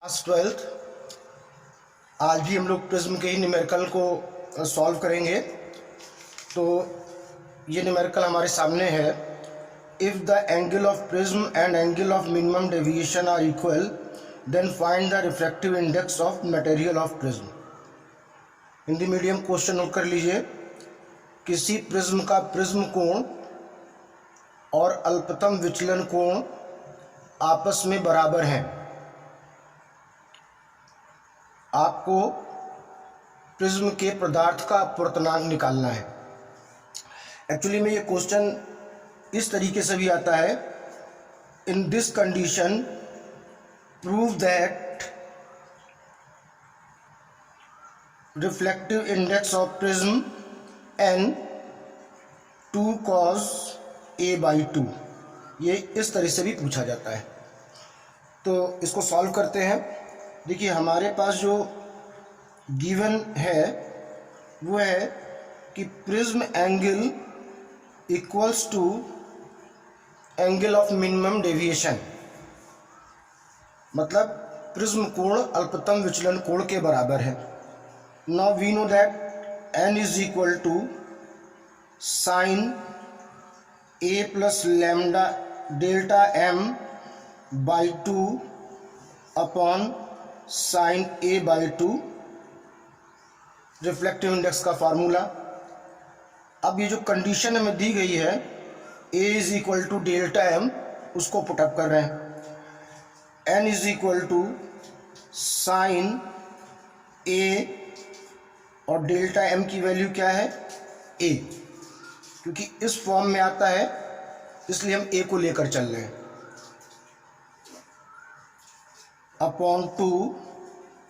Class 12th। आज भी हम लोग प्रिज्म के ही न्यूमेरिकल को सॉल्व करेंगे। तो ये न्यूमेरिकल हमारे सामने है। If the angle of prism and angle of minimum deviation are equal then find the refractive index of material of prism. Hindi medium question note कर लीजिए। किसी प्रिज्म का प्रिज्म कोण और अल्पतम विचलन कोण आपस में बराबर हैं। आपको प्रिज्म के पदार्थ का अपवर्तनांक निकालना है। एक्चुअली में ये क्वेश्चन इस तरीके से भी आता है, in this condition prove that reflective index of prism n 2 cos a/2। ये इस तरह से भी पूछा जाता है। तो इसको सॉल्व करते हैं। देखिए हमारे पास जो गिवन है वो है कि prism angle equals to angle of minimum deviation, मतलब प्रिज्म कोण अल्पतम विचलन कोण के बराबर है। Now we know that n is equal to sine a plus lambda delta m by 2 upon sine a/2 reflective index का फार्मूला। अब ये जो कंडीशन हमें दी गई है a is equal to delta m, उसको पुटअप कर रहे हैं। n is equal to sine a और डेल्टा m की वैल्यू क्या है a, क्योंकि इस फॉर्म में आता है इसलिए हम a को लेकर चल रहे हैं, upon 2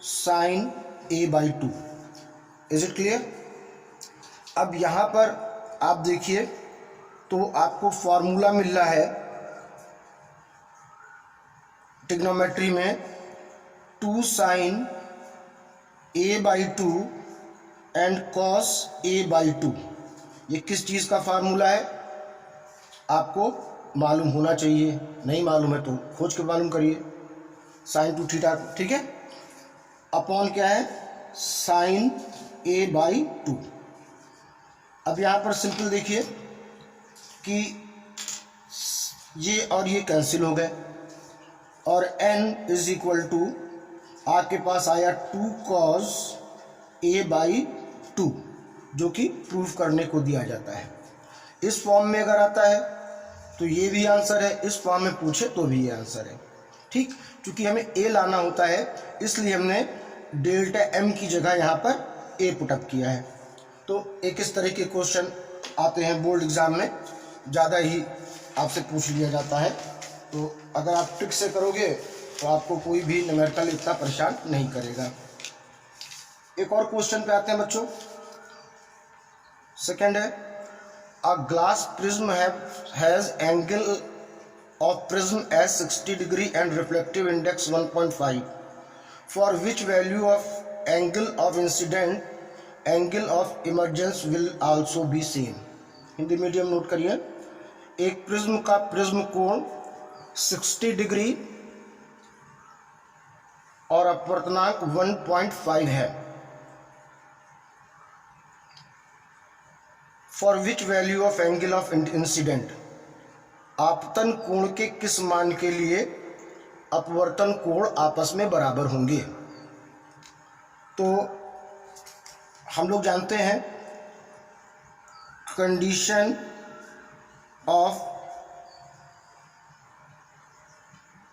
sine a/2। Is it clear? अब यहाँ पर आप देखिए तो आपको फॉर्मूला मिल रहा है ट्रिग्नोमेट्री में 2 sine a/2 and cos a/2। ये किस चीज़ का फार्मूला है आपको मालूम होना चाहिए। नहीं मालूम है तो खोज के मालूम करिए। साइन 2 थीटा, ठीक है, अपॉन क्या है साइन a/2। अब यहाँ पर सिंपल देखिए कि ये और ये कैंसिल हो गए और n इज इक्वल टू आपके पास आया 2 cos a/2, जो कि प्रूफ करने को दिया जाता है। इस फॉर्म में अगर आता है तो ये भी आंसर है, इस फॉर्म में पूछे तो भी ये आंसर है। ठीक, क्योंकि हमें a लाना होता है इसलिए हमने डेल्टा m की जगह यहाँ पर a पुटअप किया है। तो एक इस तरह के क्वेश्चन आते हैं बोर्ड एग्जाम में, ज़्यादा ही आपसे पूछ लिया जाता है। तो अगर आप ट्रिक से करोगे तो आपको कोई भी न्यूमेरिकल इतना परेशान नहीं करेगा। एक और क्वेश्चन पे आते हैं बच्चों। सेकंड है, a glass prism has angle of prism as 60 degree and reflective index 1.5, for which value of angle of incident angle of emergence will also be same। Hindi medium note करिए। एक प्रिज्म का prism कोण 60 degree और अपवर्तनांक 1.5 है। for which value of angle of incident, आपतन कोण के किस मान के लिए अपवर्तन कोण आपस में बराबर होंगे। तो हम लोग जानते हैं कंडीशन ऑफ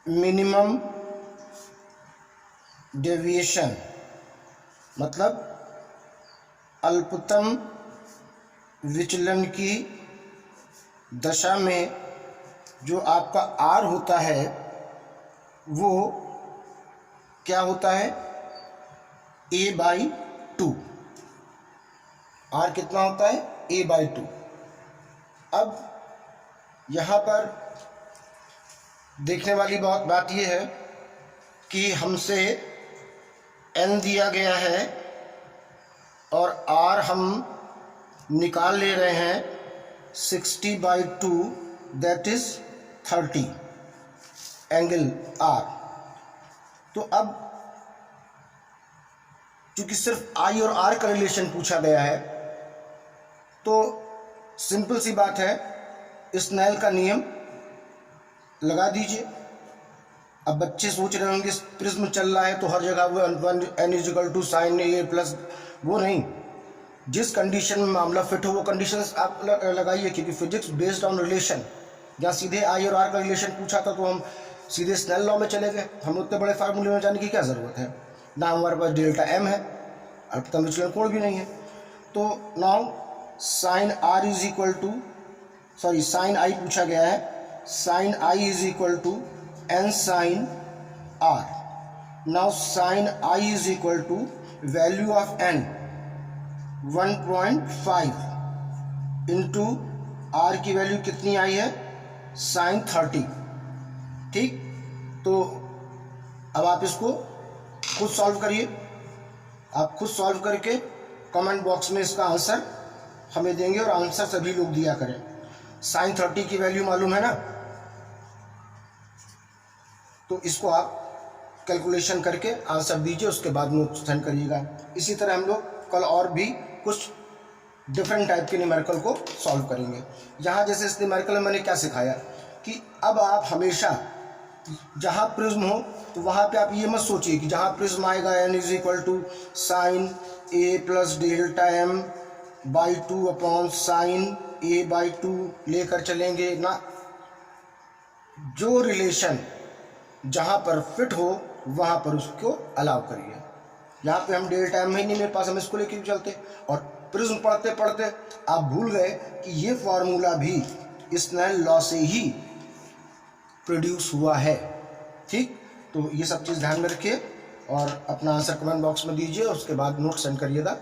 मिनिमम डेविएशन, मतलब अल्पतम विचलन की दशा में जो आपका r होता है वो क्या होता है a/2। r कितना होता है a/2। अब यहाँ पर देखने वाली बात ये है कि हमसे n दिया गया है और r हम निकाल ले रहे हैं 60/2, दैट इज 30 एंगल आर। तो अब क्योंकि सिर्फ आई और आर का रिलेशन पूछा गया है, तो सिंपल सी बात है, स्नेल का नियम लगा दीजिए। अब बच्चे सोच रहे होंगे प्रिज्म चल रहा है तो हर जगह वो n is equal to sine A plus, वो नहीं, जिस कंडीशन में मामला फिट हो वो कंडीशंस आप लगाइए, क्योंकि फिजिक्स बेस्ड ऑन रिलेशन। जहाँ सीधे आई और आर का रिलेशन पूछा था तो हम सीधे स्नेल लॉ में चले गए, हम उतने बड़े फार्मूले में जाने की क्या ज़रूरत है, ना हमारे पास डेल्टा एम है, अल्पतम विचलन कोण भी नहीं है। तो now sine r is equal to, sorry sine i पूछा गया है, sine i is equal to n sine r. Now sine i is equal to value of n 1.5 into r की वैल्यू कितनी आई है, साइन 30। ठीक, तो अब आप इसको खुद सॉल्व करिए, आप खुद सॉल्व करके कमेंट बॉक्स में इसका आंसर हमें देंगे, और आंसर सभी लोग दिया करें। साइन 30 की वैल्यू मालूम है ना, तो इसको आप कैलकुलेशन करके आंसर दीजिए, उसके बाद नोट सेंड करिएगा। इसी तरह हम लोग कल और भी कुछ डिफरेंट टाइप के न्यूमेरिकल को सॉल्व करेंगे। यहाँ जैसे इस न्यूमेरिकल में मैंने क्या सिखाया कि अब आप हमेशा जहाँ प्रिज्म हो तो वहाँ पे आप ये मत सोचिए कि जहाँ प्रिज्म आएगा n is equal to sine A plus delta M by 2 upon sine A by 2 लेकर चलेंगे ना। जो रिलेशन जहाँ पर फिट हो वहाँ पर उसको अलाउ करिए। यहाँ पे हम डेल्टा एम ही नहीं मेरे पास, हम इसको लेके भी चलते, और प्रिज्म पढ़ते पढ़ते आप भूल गए कि ये फार्मूला भी स्नेल लॉ से ही प्रोड्यूस हुआ है। ठीक, तो ये सब चीज़ ध्यान में रखिए और अपना आंसर कमेंट बॉक्स में दीजिए, उसके बाद नोट सेंड करिएगा।